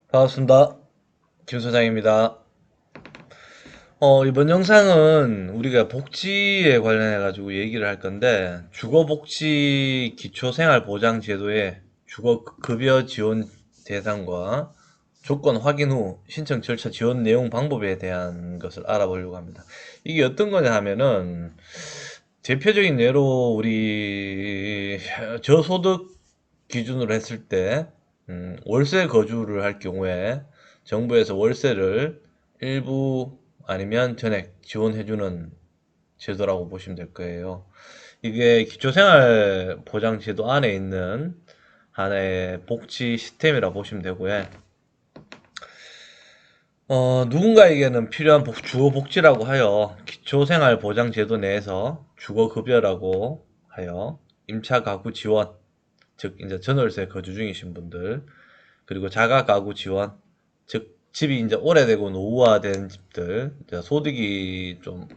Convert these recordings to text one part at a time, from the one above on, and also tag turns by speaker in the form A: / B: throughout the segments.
A: 반갑습니다. 김 소장입니다. 이번 영상은 우리가 복지에 관련해 가지고 얘기를 할 건데, 주거복지 기초생활보장제도의 주거급여 지원 대상과 조건 확인 후 신청 절차 지원 내용 방법에 대한 것을 알아보려고 합니다. 이게 어떤 거냐 하면은, 대표적인 예로 우리 저소득 기준으로 했을 때, 월세 거주를 할 경우에 정부에서 월세를 일부 아니면 전액 지원해주는 제도라고 보시면 될 거예요. 이게 기초생활보장제도 안에 있는 하나의 복지 시스템이라고 보시면 되고요. 누군가에게는 필요한 주거복지라고 하여 기초생활보장제도 내에서 주거급여라고 하여 임차 가구 지원, 즉 이제 전월세 거주 중이신 분들, 그리고 자가 가구 지원, 즉 집이 이제 오래되고 노후화된 집들, 이제 소득이 좀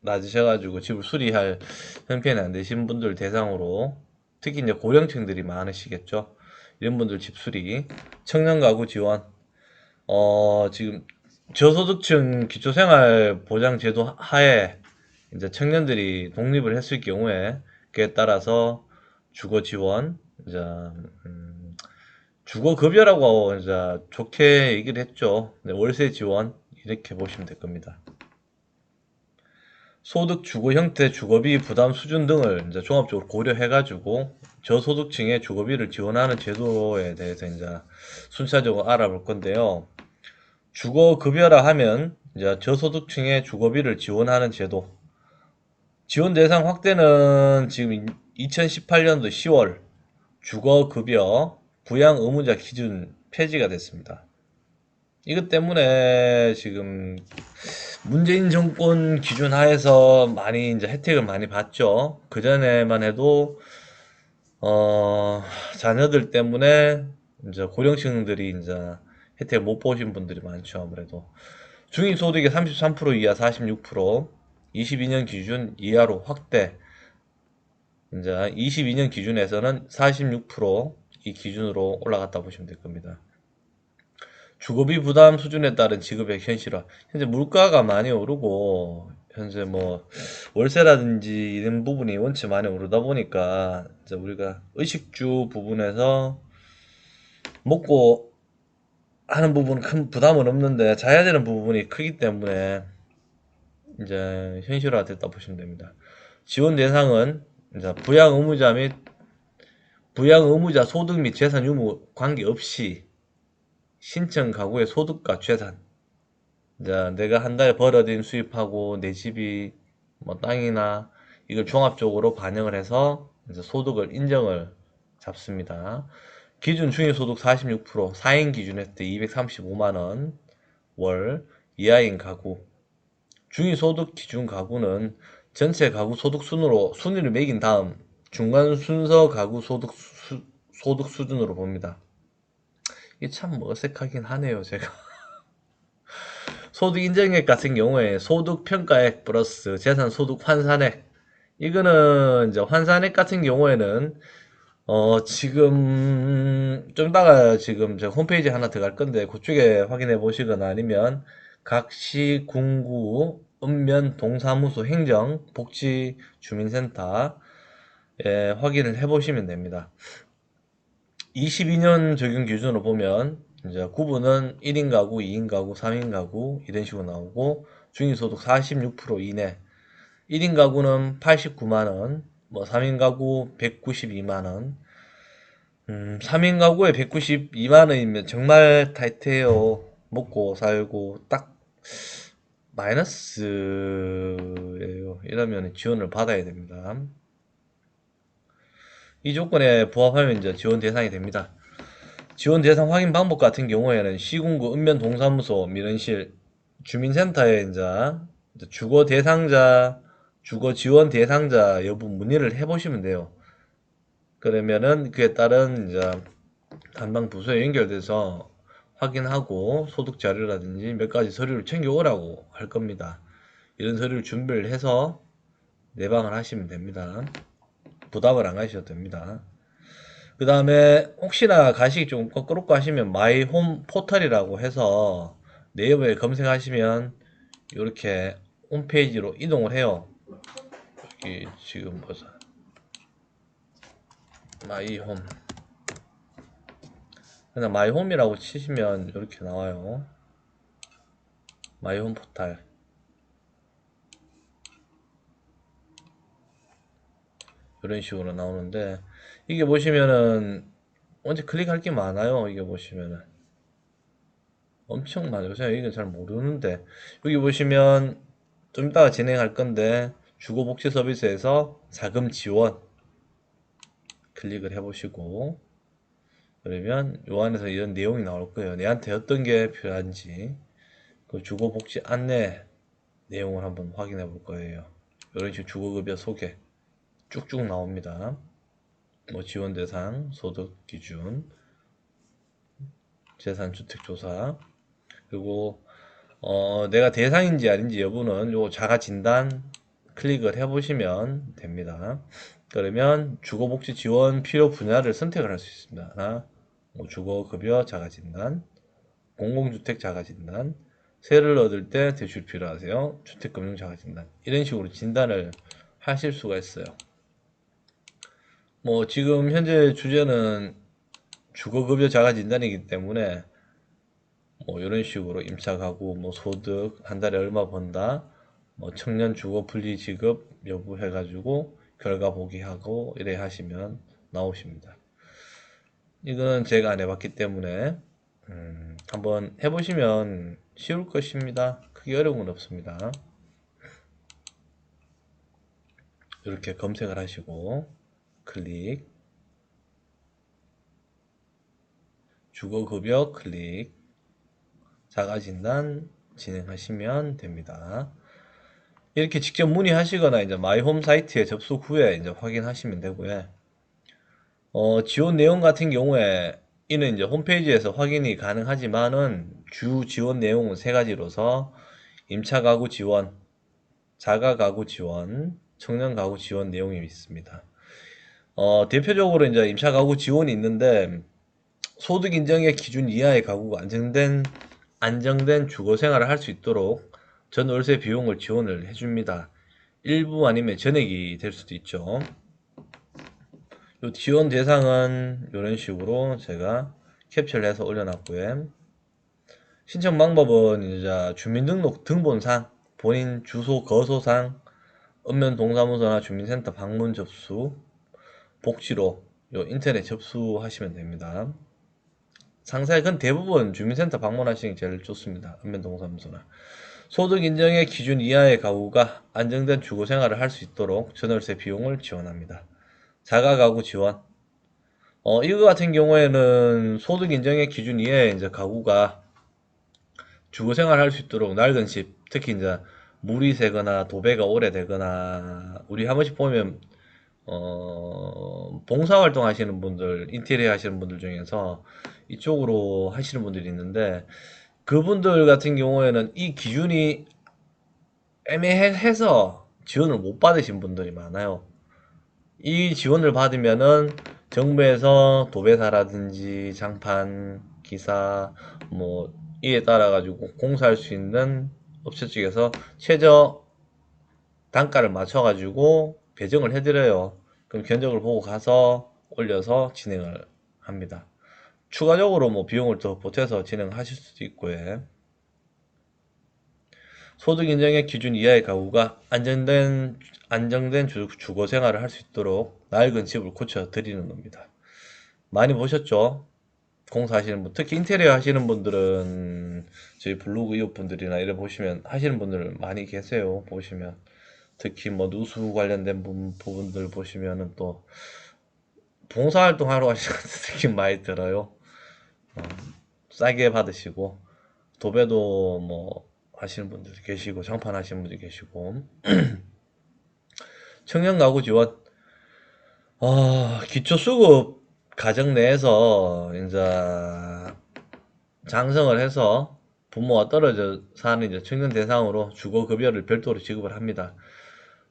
A: 낮으셔가지고 집을 수리할 형편이 안 되신 분들 대상으로, 특히 이제 고령층들이 많으시겠죠. 이런 분들 집 수리, 청년 가구 지원, 지금 저소득층 기초생활보장제도 하에 이제 청년들이 독립을 했을 경우에 그에 따라서 주거 지원, 이제 주거 급여라고 이제 좋게 얘기를 했죠. 네, 월세 지원 이렇게 보시면 될 겁니다. 소득, 주거 형태, 주거비 부담 수준 등을 이제 종합적으로 고려해가지고 저소득층의 주거비를 지원하는 제도에 대해서 이제 순차적으로 알아볼 건데요. 주거급여라 하면 이제 저소득층의 주거비를 지원하는 제도. 지원 대상 확대는 지금 2018년도 10월 주거급여 부양 의무자 기준 폐지가 됐습니다. 이것 때문에 지금 문재인 정권 기준 하에서 많이 이제 혜택을 많이 봤죠. 그전에만 해도 자녀들 때문에 이제 고령층들이 이제 혜택을 못 보신 분들이 많죠. 아무래도 중위소득의 33% 이하 46%, 22년 기준 이하로 확대. 이제 22년 기준에서는 46%이 기준으로 올라갔다 보시면 될 겁니다. 주거비 부담 수준에 따른 지급의 현실화. 현재 물가가 많이 오르고, 현재 뭐, 월세라든지 이런 부분이 원체 많이 오르다 보니까, 이제 우리가 의식주 부분에서 먹고 하는 부분은 큰 부담은 없는데, 자야 되는 부분이 크기 때문에, 이제 현실화 됐다 보시면 됩니다. 지원 대상은, 이제 부양 의무자 소득 및 재산 유무 관계없이 신청 가구의 소득과 재산, 이제 내가 한 달에 벌어들인 수입하고 내 집이 뭐 땅이나 이걸 종합적으로 반영을 해서 이제 소득을 인정을 잡습니다. 기준 중위소득 46%, 4인 기준 혜택 235만 원 월 이하인 가구. 중위소득 기준 가구는 전체 가구 소득 순위를 매긴 다음 중간 순서 가구 소득 수준으로 봅니다. 이게 참 어색하긴 하네요, 제가. 소득 인정액 같은 경우에 소득 평가액 플러스 재산 소득 환산액. 이거는 이제 환산액 같은 경우에는 지금 좀 이따가 지금 제 홈페이지 하나 들어갈 건데 그쪽에 확인해 보시거나 아니면 각 시, 군구, 읍면, 동사무소, 행정, 복지, 주민센터 확인을 해 보시면 됩니다. 22년 적용 기준으로 보면 이제 구분은 1인 가구, 2인 가구, 3인 가구 이런 식으로 나오고 중위소득 46% 이내 1인 가구는 89만 원, 뭐 3인 가구 192만 원. 3인 가구에 192만 원이면 정말 타이트해요. 먹고 살고 딱 마이너스예요. 이러면 지원을 받아야 됩니다. 이 조건에 부합하면 이제 지원 대상이 됩니다. 지원 대상 확인 방법 같은 경우에는 시군구 읍면 동사무소 민원실 주민센터에 이제 주거 대상자, 주거 지원 대상자 여부 문의를 해보시면 돼요. 그러면은 그에 따른 이제 담당 부서에 연결돼서 확인하고 소득 자료라든지 몇 가지 서류를 챙겨오라고 할 겁니다. 이런 서류를 준비를 해서 내방을 하시면 됩니다. 부담을 안 가셔도 됩니다. 그 다음에 혹시나 가시기 좀 꺼끄럽고 하시면 마이 홈 포털이라고 해서 네이버에 검색하시면 이렇게 홈페이지로 이동을 해요. 여기 지금 보자. 마이 홈. 그냥 마이 홈이라고 치시면 이렇게 나와요. 마이 홈 포털. 이런 식으로 나오는데 이게 보시면은 언제 클릭할 게 많아요. 이게 보시면은 엄청 많아요. 제가 이건 잘 모르는데 여기 보시면 좀 이따가 진행할 건데 주거복지 서비스에서 자금 지원 클릭을 해보시고 그러면 요 안에서 이런 내용이 나올 거예요. 내한테 어떤 게 필요한지 그 주거복지 안내 내용을 한번 확인해 볼 거예요. 이런 식으로 주거급여 소개 쭉쭉 나옵니다. 뭐 지원 대상, 소득 기준, 재산 주택 조사 그리고 내가 대상인지 아닌지 여부는 요 자가 진단 클릭을 해보시면 됩니다. 그러면 주거복지 지원 필요 분야를 선택을 할 수 있습니다. 하나, 뭐 주거급여 자가진단, 공공주택 자가진단, 세를 얻을 때 대출 필요하세요. 주택금융 자가진단 이런 식으로 진단을 하실 수가 있어요. 뭐 지금 현재 주제는 주거급여 자가진단이기 때문에 뭐 이런 식으로 임차가구, 뭐 소득, 한 달에 얼마 번다, 뭐 청년 주거 분리 지급 여부 해가지고 결과 보기하고 이래 하시면 나오십니다. 이건 제가 안 해봤기 때문에 한번 해보시면 쉬울 것입니다. 크게 어려운 건 없습니다. 이렇게 검색을 하시고 클릭, 주거급여 클릭, 자가진단 진행하시면 됩니다. 이렇게 직접 문의하시거나 이제 마이홈 사이트에 접속 후에 이제 확인하시면 되고요. 지원 내용 같은 경우에 이는 이제 홈페이지에서 확인이 가능하지만은 주 지원 내용은 세 가지로서 임차 가구 지원, 자가 가구 지원, 청년 가구 지원 내용이 있습니다. 대표적으로 이제 임차 가구 지원이 있는데 소득 인정의 기준 이하의 가구가 안정된 주거 생활을 할 수 있도록 전 월세 비용을 지원을 해줍니다. 일부 아니면 전액이 될 수도 있죠. 요 지원 대상은 이런 식으로 제가 캡처를 해서 올려놨고요. 신청 방법은 이제 주민등록 등본상, 본인 주소 거소상, 읍면 동사무소나 주민센터 방문 접수, 복지로 요 인터넷 접수하시면 됩니다. 상세히 건 대부분 주민센터 방문하시는 게 제일 좋습니다. 읍면 동사무소나. 소득 인정의 기준 이하의 가구가 안정된 주거 생활을 할 수 있도록 전월세 비용을 지원합니다. 자가 가구 지원. 이거 같은 경우에는 소득 인정의 기준 이하의 이제 가구가 주거 생활을 할 수 있도록 낡은 집, 특히 이제 물이 새거나 도배가 오래되거나 우리 한 번씩 보면 봉사활동 하시는 분들, 인테리어 하시는 분들 중에서 이쪽으로 하시는 분들이 있는데 그분들 같은 경우에는 이 기준이 애매해서 지원을 못 받으신 분들이 많아요. 이 지원을 받으면은 정부에서 도배사라든지 장판, 기사, 뭐 이에 따라 가지고 공사할 수 있는 업체 측에서 최저 단가를 맞춰 가지고 배정을 해드려요. 그럼 견적을 보고 가서 올려서 진행을 합니다. 추가적으로 뭐 비용을 더 보태서 진행하실 수도 있고요. 소득 인정의 기준 이하의 가구가 안정된 주거 생활을 할 수 있도록 낡은 집을 고쳐 드리는 겁니다. 많이 보셨죠? 공사하시는 분, 특히 인테리어 하시는 분들은 저희 블로그 이웃분들이나 이래 보시면 하시는 분들 많이 계세요. 보시면 특히 뭐 누수 관련된 부분들 보시면은 또 봉사활동 하러 가시는 분들 특히 많이 들어요. 싸게 받으시고 도배도 뭐 하시는 분들이 계시고 장판 하시는 분들이 계시고 청년 가구 지원 기초수급 가정 내에서 이제 장성을 해서 부모와 떨어져 사는 이제 청년 대상으로 주거급여를 별도로 지급을 합니다.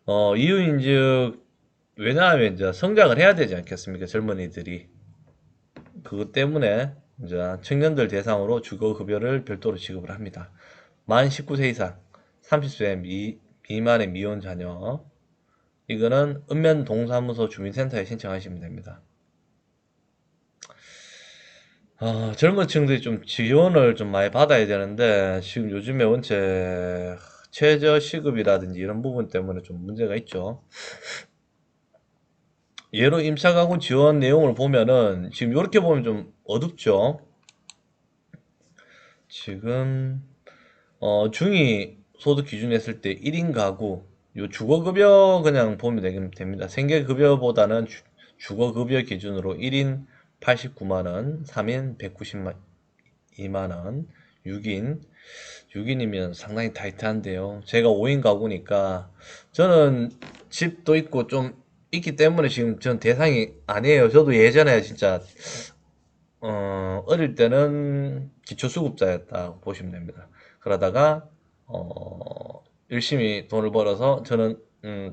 A: 이유인즉 왜냐하면 이제 성장을 해야 되지 않겠습니까? 젊은이들이 그것 때문에 이제 청년들 대상으로 주거급여를 별도로 지급을 합니다. 만 19세 이상, 30세 미만의 미혼 자녀, 이거는 읍면 동사무소 주민센터에 신청하시면 됩니다. 젊은 층들이 좀 지원을 좀 많이 받아야 되는데, 지금 요즘에 원체 최저시급이라든지 이런 부분 때문에 좀 문제가 있죠. 예로 임차가구 지원 내용을 보면은, 지금 이렇게 보면 좀 어둡죠. 지금, 중위 소득 기준 했을 때 1인 가구, 요 주거급여 그냥 보면 됩니다. 생계급여보다는 주거급여 기준으로 1인 89만원, 3인 192만원, 6인이면 상당히 타이트한데요. 제가 5인 가구니까 저는 집도 있고 좀 있기 때문에 지금 전 대상이 아니에요. 저도 예전에 진짜 어릴 때는 기초수급자였다 보시면 됩니다. 그러다가 열심히 돈을 벌어서 저는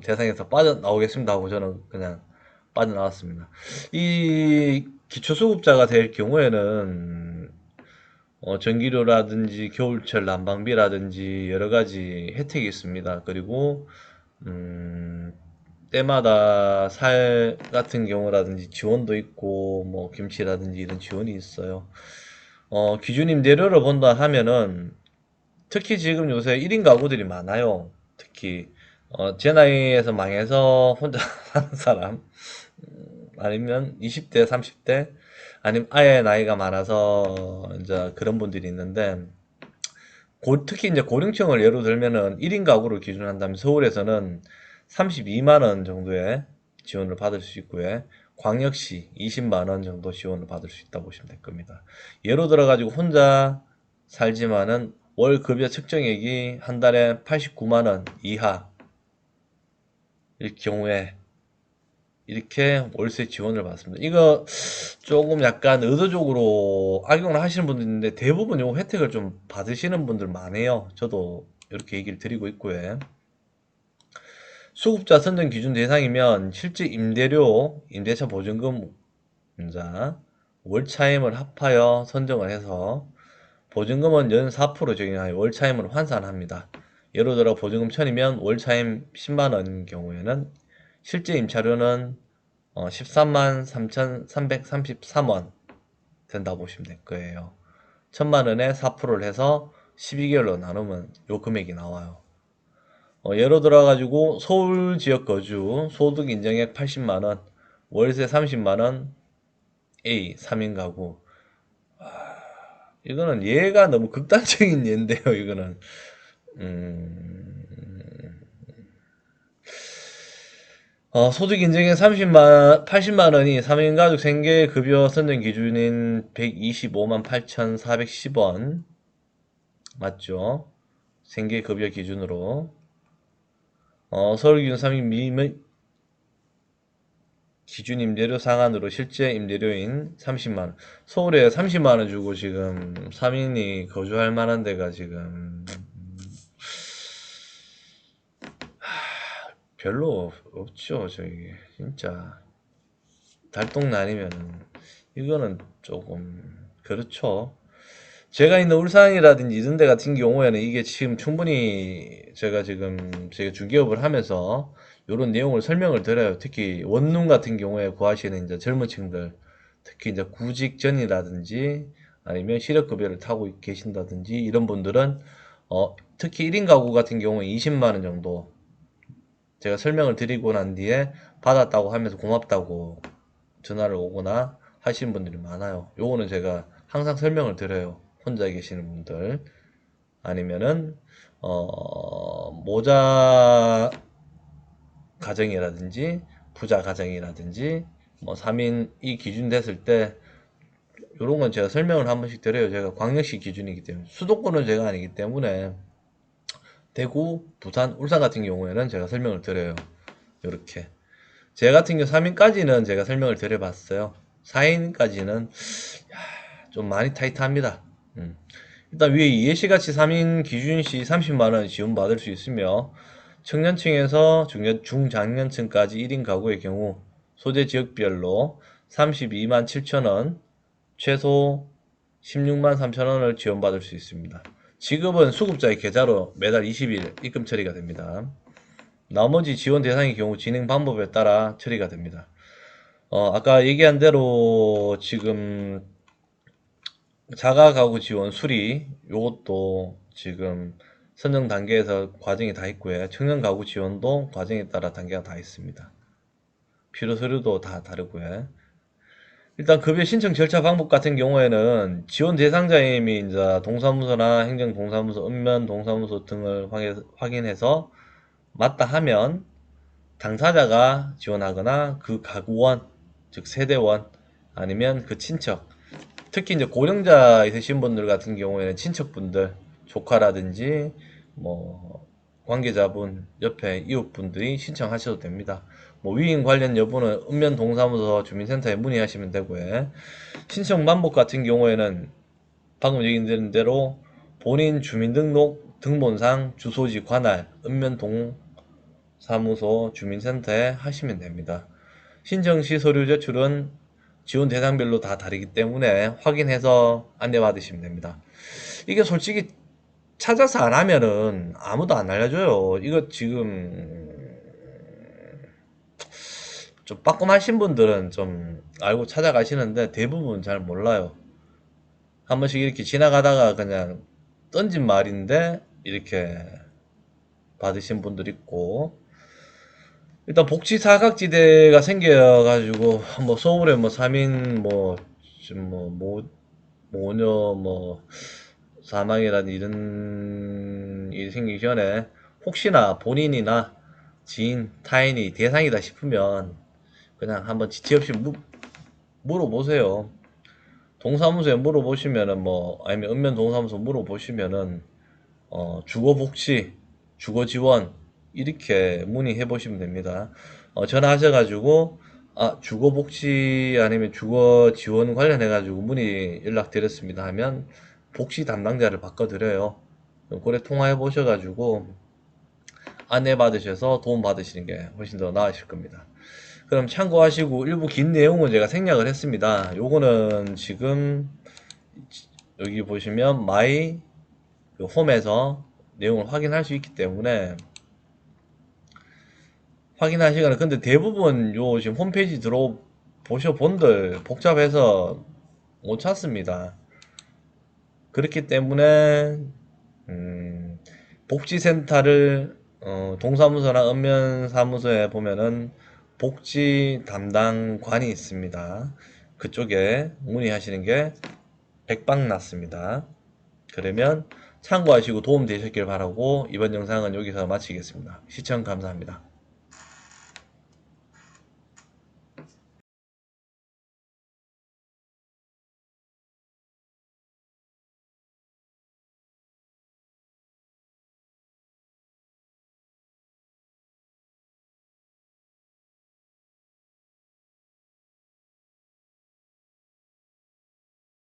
A: 대상에서 빠져나오겠습니다 하고 저는 그냥 빠져나왔습니다. 이 기초수급자가 될 경우에는 전기료라든지 겨울철 난방비라든지 여러 가지 혜택이 있습니다. 그리고 음, 때마다 살 같은 경우라든지 지원도 있고 뭐 김치라든지 이런 지원이 있어요. 기준 임대료를 본다 하면은 특히 지금 요새 1인 가구들이 많아요. 특히 제 나이에서 망해서 혼자 사는 사람 아니면 20대, 30대 아니면 아예 나이가 많아서 이제 그런 분들이 있는데 특히 이제 고령층을 예로 들면은 1인 가구를 기준으로 한다면 서울에서는 32만 원 정도의 지원을 받을 수 있고요. 광역시 20만 원 정도 지원을 받을 수 있다고 보시면 될 겁니다. 예로 들어 가지고 혼자 살지만은 월 급여 측정액이 한 달에 89만 원 이하일 경우에 이렇게 월세 지원을 받습니다. 이거 조금 약간 의도적으로 악용을 하시는 분들 있는데 대부분 이 혜택을 좀 받으시는 분들 많아요. 저도 이렇게 얘기를 드리고 있고요. 수급자 선정 기준 대상이면 실제 임대료, 임대차 보증금, 자, 월차임을 합하여 선정을 해서 보증금은 연 4% 적용하여 월차임을 환산합니다. 예를 들어 보증금 1000이면 월차임 10만원 경우에는 실제 임차료는 13만 3,333원 된다고 보시면 될 거예요. 1000만원에 4%를 해서 12개월로 나누면 요 금액이 나와요. 예로 들어가지고 서울 지역 거주 소득 인정액 80만원 월세 30만원 A 3인 가구 이거는 예가 너무 극단적인 예인데요. 이거는 소득 인정액 80만 원이 3인 가족 생계 급여 선정 기준인 125만 8,410원 맞죠? 생계 급여 기준으로 서울 기준 3인 기준 임대료 상한으로 실제 임대료인 30만원. 서울에 30만원 주고 지금 3인이 거주할 만한 데가 지금 별로 없죠. 저기 진짜 달동네아니면은 이거는 조금 그렇죠. 제가 있는 울산이라든지 이런 데 같은 경우에는 이게 지금 충분히 제가 지금 중개업을 하면서 이런 내용을 설명을 드려요. 특히 원룸 같은 경우에 구하시는 이제 젊은 층들, 특히 이제 구직 전이라든지 아니면 실업급여를 타고 계신다든지 이런 분들은 특히 1인 가구 같은 경우에 20만 원 정도 제가 설명을 드리고 난 뒤에 받았다고 하면서 고맙다고 전화를 오거나 하시는 분들이 많아요. 요거는 제가 항상 설명을 드려요. 혼자 계시는 분들 아니면은 모자 가정이라든지 부자 가정이라든지 뭐 3인이 기준 됐을 때 요런 건 제가 설명을 한 번씩 드려요. 제가 광역시 기준이기 때문에 수도권은 제가 아니기 때문에 대구, 부산, 울산 같은 경우에는 제가 설명을 드려요. 요렇게 제 같은 경우 3인까지는 제가 설명을 드려봤어요. 4인까지는 좀 많이 타이트합니다. 일단 위에 예시같이 3인 기준시 30만원 지원받을 수 있으며 청년층에서 중장년층까지 1인 가구의 경우 소재 지역별로 32만 7천원 최소 16만 3천 원을 지원받을 수 있습니다. 지급은 수급자의 계좌로 매달 20일 입금 처리가 됩니다. 나머지 지원 대상의 경우 진행 방법에 따라 처리가 됩니다. 아까 얘기한 대로 지금 자가가구 지원 수리 요것도 지금 선정 단계에서 과정이 다 있고요. 청년가구 지원도 과정에 따라 단계가 다 있습니다. 필요 서류도 다 다르고요. 일단 급여 신청 절차 방법 같은 경우에는 지원 대상자임이 이제 동사무소나 행정동사무소, 읍면동사무소 등을 확인해서 맞다 하면 당사자가 지원하거나 그 가구원, 즉 세대원 아니면 그 친척, 특히 이제 고령자 있으신 분들 같은 경우에는 친척분들, 조카라든지 뭐 관계자분, 옆에 이웃분들이 신청하셔도 됩니다. 뭐 위임 관련 여부는 읍면 동사무소 주민센터에 문의하시면 되고요. 신청 방법 같은 경우에는 방금 얘기 드린 대로 본인 주민등록 등본상 주소지 관할 읍면 동사무소 주민센터에 하시면 됩니다. 신청 시 서류 제출은 지원 대상별로 다 다르기 때문에 확인해서 안내받으시면 됩니다. 이게 솔직히 찾아서 안 하면은 아무도 안 알려줘요. 이거 지금 좀 빠끔하신 분들은 좀 알고 찾아가시는데 대부분 잘 몰라요. 한 번씩 이렇게 지나가다가 그냥 던진 말인데 이렇게 받으신 분들 있고, 일단 복지 사각지대가 생겨가지고 뭐 서울에 뭐 3인 뭐 지금 뭐 모녀 뭐 사망이라는 이런 일이 생기기 전에 혹시나 본인이나 지인 타인이 대상이다 싶으면 그냥 한번 지체 없이 물어보세요. 동사무소에 물어보시면은 뭐 아니면 읍면 동사무소 물어보시면은 주거복지, 주거지원 이렇게 문의해 보시면 됩니다. 전화하셔가지고 주거복지 아니면 주거지원 관련해가지고 문의 연락드렸습니다 하면 복지 담당자를 바꿔드려요. 그래 통화해 보셔가지고 안내 받으셔서 도움 받으시는 게 훨씬 더 나으실 겁니다. 그럼 참고하시고 일부 긴 내용은 제가 생략을 했습니다. 요거는 지금 여기 보시면 마이 그 홈에서 내용을 확인할 수 있기 때문에 확인하시거나, 근데 대부분 요 지금 홈페이지 들어보셔 본들 복잡해서 못 찾습니다. 그렇기 때문에 복지센터를 동사무소나 읍면사무소에 보면은 복지 담당관이 있습니다. 그쪽에 문의하시는 게 백방 낫습니다. 그러면 참고하시고 도움 되셨길 바라고 이번 영상은 여기서 마치겠습니다. 시청 감사합니다.